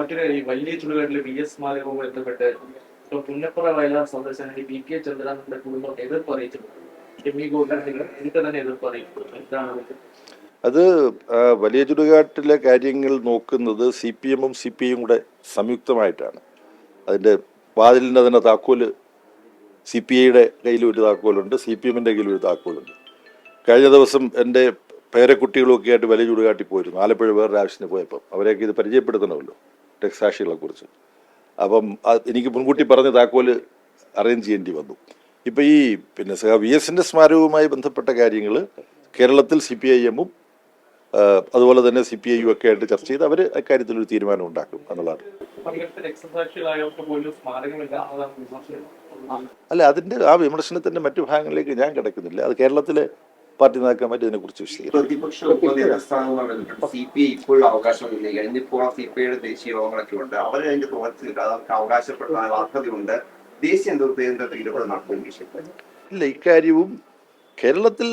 മറ്റൊരു കാര്യം, വലിയ ചുടുകാട്ടിലെ VS സ്മാരകവുമായി ബന്ധപ്പെട്ട് ഇപ്പൊ പുന്നപ്പുറ വയലാർ സന്ദർശനത്തിൽ VK ചന്ദ്രനാഥന്റെ കുടുംബം എതിർപ്പ് അറിയിച്ചിട്ടുണ്ട്. എമ്മി ഗോൾഡാണെങ്കിലും എനിക്ക് തന്നെ എതിർപ്പ് അറിയിച്ചിട്ടുണ്ട്. എന്താണ് അത് വലിയ ചുടുകാട്ടിലെ കാര്യങ്ങൾ നോക്കുന്നത് CPM-ഉം CPI-യും കൂടെ സംയുക്തമായിട്ടാണ്. അതിൻ്റെ വാതിലിൻ്റെ തന്നെ താക്കോല് CPI-യുടെ കയ്യിൽ ഒരു താക്കോലുണ്ട്, CPM-ന്റെ കയ്യിൽ ഒരു താക്കോലുണ്ട്. കഴിഞ്ഞ ദിവസം എൻ്റെ പേരക്കുട്ടികളൊക്കെ ആയിട്ട് വലിയ ചുടുകാട്ടി പോയിരുന്നു. ആലപ്പുഴ വേറൊരു ആവശ്യത്തിന് പോയപ്പം അവരെയൊക്കെ ഇത് പരിചയപ്പെടുത്തണമല്ലോ രക്തസാക്ഷികളെ കുറിച്ച്. അപ്പം എനിക്ക് മുൻകൂട്ടി പറഞ്ഞ താക്കോല് അറേഞ്ച് ചെയ്യേണ്ടി വന്നു. ഇപ്പം ഈ VS-ന്റെ സ്മാരകവുമായി ബന്ധപ്പെട്ട കാര്യങ്ങൾ കേരളത്തിൽ CPIM-ഉം അതുപോലെ തന്നെ CPI-യും ഒക്കെ ആയിട്ട് ചർച്ച ചെയ്ത് അവർ അക്കാര്യത്തിൽ ഒരു തീരുമാനം ഉണ്ടാക്കും എന്നുള്ളതാണ്. അല്ല, അതിൻ്റെ ആ വിമർശനത്തിന്റെ മറ്റു ഭാഗങ്ങളിലേക്ക് ഞാൻ കിടക്കുന്നില്ല. അത് കേരളത്തിലെ പാർട്ടി നേതാക്കന്മാർ ഇതിനെ കുറിച്ച് CPI ഇപ്പോഴും അവകാശം ഇന്നിപ്പോൾ CPI-യുടെ ദേശീയ യോഗങ്ങളൊക്കെ ഉണ്ട്. അവർ അതിന്റെ തുറച്ചില്ല, അവർക്ക് അവകാശപ്പെടാൻ അർഹതയുണ്ട്. ദേശീയ നേതൃത്വത്തിൽ ഇടപെടൽ നടത്തുന്ന ഇല്ല. ഇക്കാര്യവും കേരളത്തിൽ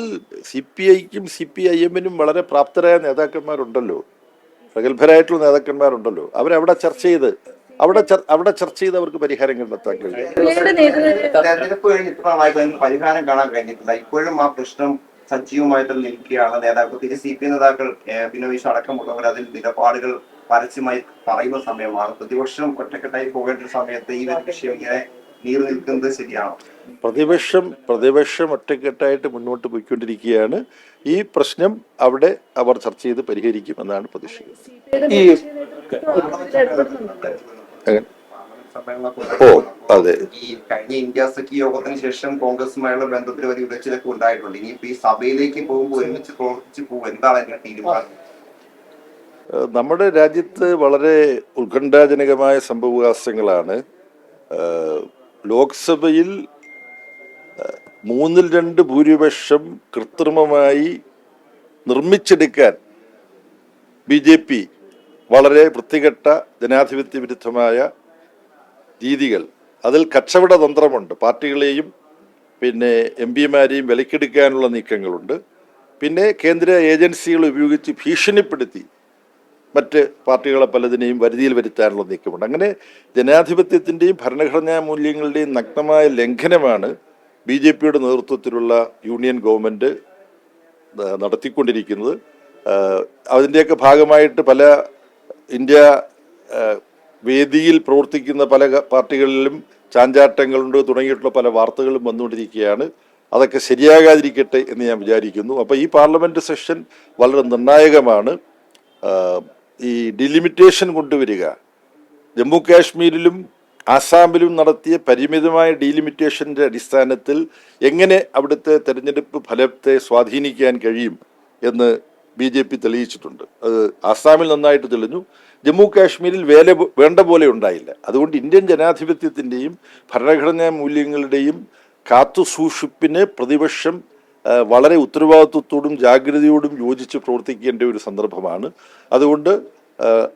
CPI-ക്കും CPIM-നും വളരെ പ്രാപ്തരായ നേതാക്കന്മാരുണ്ടല്ലോ, പ്രഗത്ഭരായിട്ടുള്ള നേതാക്കന്മാരുണ്ടല്ലോ. അവരവിടെ ചർച്ച ചെയ്ത് അവർക്ക് പരിഹാരം കണ്ടെത്താൻ കഴിയും. തെരഞ്ഞെടുപ്പ് കഴിഞ്ഞ് ഇത്ര നാളായിട്ട് പരിഹാരം കാണാൻ കഴിഞ്ഞിട്ടില്ല. ഇപ്പോഴും ആ പ്രശ്നം സജീവമായിട്ട് നിൽക്കുകയാണ്. നേതാക്കൾ CPI നേതാക്കൾ ഭിന്നവീശ അടക്കമുള്ളവർ അതിൽ നിലപാടുകൾ പരസ്യമായി പറയുന്ന സമയമാണ്. പ്രതിപക്ഷം ഒറ്റക്കെട്ടായി പോകേണ്ട സമയത്ത് ഈ ഒരു വിഷയം ഇങ്ങനെ നീറി നിൽക്കുന്നത് ശരിയാണോ? പ്രതിപക്ഷം ഒറ്റക്കെട്ടായിട്ട് മുന്നോട്ട് പോയിക്കൊണ്ടിരിക്കുകയാണ്. ഈ പ്രശ്നം അവിടെ അവർ ചർച്ച ചെയ്ത് പരിഹരിക്കും എന്നാണ് പ്രതീക്ഷിക്കുന്നത്. അതെ. ഈ കഴിഞ്ഞ ഇന്ത്യ സഖ്യ യോഗത്തിന് ശേഷം കോൺഗ്രസുമായുള്ള ബന്ധത്തിൽ വലിയ ഉടച്ചിലൊക്കെ ഉണ്ടായിട്ടുണ്ട്. ഇനിയിപ്പോ ഈ സഭയിലേക്ക് പോകുമ്പോൾ ഒരുമിച്ച് പ്രവർത്തിച്ചു പോകും. എന്താണ് അതിന്റെ തീരുമാനം? നമ്മുടെ രാജ്യത്ത് വളരെ ഉത്കണ്ഠാജനകമായ സംഭവവികാസങ്ങളാണ്. ലോക്സഭയിൽ 2/3 ഭൂരിപക്ഷം കൃത്രിമമായി നിർമ്മിച്ചെടുക്കാൻ BJP വളരെ വൃത്തികെട്ട ജനാധിപത്യ വിരുദ്ധമായ രീതികൾ, അതിൽ കച്ചവട തന്ത്രമുണ്ട്. പാർട്ടികളെയും MP-മാരെയും വിലക്കെടുക്കാനുള്ള നീക്കങ്ങളുണ്ട്. പിന്നെ കേന്ദ്ര ഏജൻസികൾ ഉപയോഗിച്ച് ഭീഷണിപ്പെടുത്തി മറ്റ് പാർട്ടികളെ പലതിനെയും വരുതിയിൽ വരുത്താനുള്ള നീക്കമുണ്ട്. അങ്ങനെ ജനാധിപത്യത്തിൻ്റെയും ഭരണഘടനാ മൂല്യങ്ങളുടെയും നഗ്നമായ ലംഘനമാണ് BJP-യുടെ നേതൃത്വത്തിലുള്ള യൂണിയൻ ഗവൺമെൻറ് നടത്തിക്കൊണ്ടിരിക്കുന്നത്. അതിൻ്റെയൊക്കെ ഭാഗമായിട്ട് പല ഇന്ത്യ വേദിയിൽ പ്രവർത്തിക്കുന്ന പല പാർട്ടികളിലും ചാഞ്ചാട്ടങ്ങളുണ്ട് തുടങ്ങിയിട്ടുള്ള പല വാർത്തകളും വന്നുകൊണ്ടിരിക്കുകയാണ്. അതൊക്കെ ശരിയാകാതിരിക്കട്ടെ എന്ന് ഞാൻ വിചാരിക്കുന്നു. അപ്പോൾ ഈ പാർലമെൻറ്റ് സെഷൻ വളരെ നിർണായകമാണ്. ഈ ഡിലിമിറ്റേഷൻ കൊണ്ടുവരിക, ജമ്മു കാശ്മീരിലും ആസാമിലും നടത്തിയ പരിമിതമായ ഡീലിമിറ്റേഷൻ്റെ അടിസ്ഥാനത്തിൽ എങ്ങനെ അവിടുത്തെ തെരഞ്ഞെടുപ്പ് ഫലത്തെ സ്വാധീനിക്കാൻ കഴിയും എന്ന് BJP തെളിയിച്ചിട്ടുണ്ട്. അത് ആസാമിൽ നന്നായിട്ട് തെളിഞ്ഞു. ജമ്മു കാശ്മീരിൽ വേണ്ട പോലെ ഉണ്ടായില്ല. അതുകൊണ്ട് ഇന്ത്യൻ ജനാധിപത്യത്തിൻ്റെയും ഭരണഘടനാ മൂല്യങ്ങളുടെയും കാത്തുസൂക്ഷിപ്പിന് പ്രതിപക്ഷം വളരെ ഉത്തരവാദിത്വത്തോടും ജാഗ്രതയോടും യോജിച്ച് പ്രവർത്തിക്കേണ്ട ഒരു സന്ദർഭമാണ്. അതുകൊണ്ട്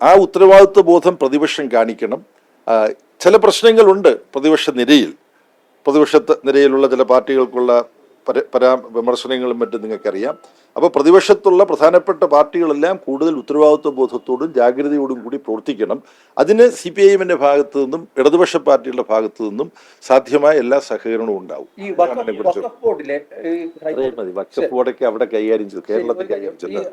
ആ ഉത്തരവാദിത്വ ബോധം പ്രതിപക്ഷം കാണിക്കണം. ചില പ്രശ്നങ്ങളുണ്ട് പ്രതിപക്ഷ നിരയിലുള്ള ചില പാർട്ടികൾക്കുള്ള വിമർശനങ്ങളും മറ്റും നിങ്ങൾക്കറിയാം. അപ്പോൾ പ്രതിപക്ഷത്തുള്ള പ്രധാനപ്പെട്ട പാർട്ടികളെല്ലാം കൂടുതൽ ഉത്തരവാദിത്വ ബോധത്തോടും ജാഗ്രതയോടും കൂടി പ്രവർത്തിക്കണം. അതിന് CPIM-ന്റെ ഭാഗത്തു നിന്നും ഇടതുപക്ഷ പാർട്ടികളുടെ ഭാഗത്തു നിന്നും സാധ്യമായ എല്ലാ സഹകരണവും ഉണ്ടാവും. വഖഫ് ബോർഡൊക്കെ അവിടെ കൈകാര്യം ചെയ്തു, കേരളത്തിൽ കൈകാര്യം ചെയ്തു.